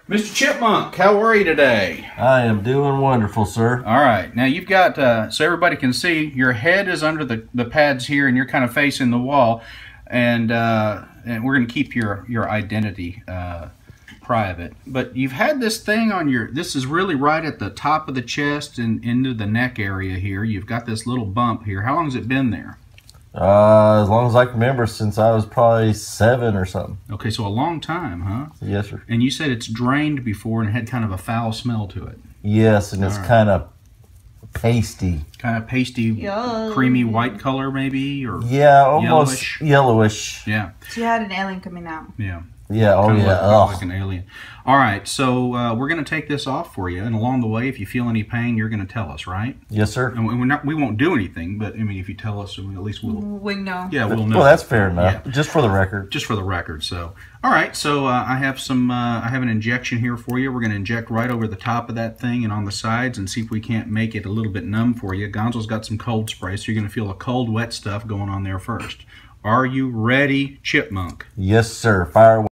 Mr. Chipmunk, how are you today? I am doing wonderful, sir. All right. Now you've got, so everybody can see, your head is under the pads here and you're kind of facing the wall. And we're going to keep your identity private. But you've had this thing on your, this is really right at the top of the chest and into the neck area here. You've got this little bump here. How long has it been there? As long as I can remember, since I was probably 7 or something. Okay, so a long time, huh? Yes, sir. And you said it's drained before and had kind of a foul smell to it. Yes, and it's kind of pasty. Kind of pasty, creamy white color maybe? Or yeah, almost yellowish. Yeah. She had an alien coming out. Yeah. Yeah, oh kind yeah. Like an alien. All right, so we're going to take this off for you, and along the way, if you feel any pain, you're going to tell us, right? Yes, sir. And we won't do anything, but I mean, if you tell us, at least we know. Yeah, we'll know. Well, that's fair enough. Yeah. Just for the record. Just for the record. So, all right. So I have an injection here for you. We're going to inject right over the top of that thing and on the sides, and see if we can't make it a little bit numb for you. Gonzo's got some cold spray, so you're going to feel a cold, wet stuff going on there first. Are you ready, Chipmunk? Yes, sir. Fire away.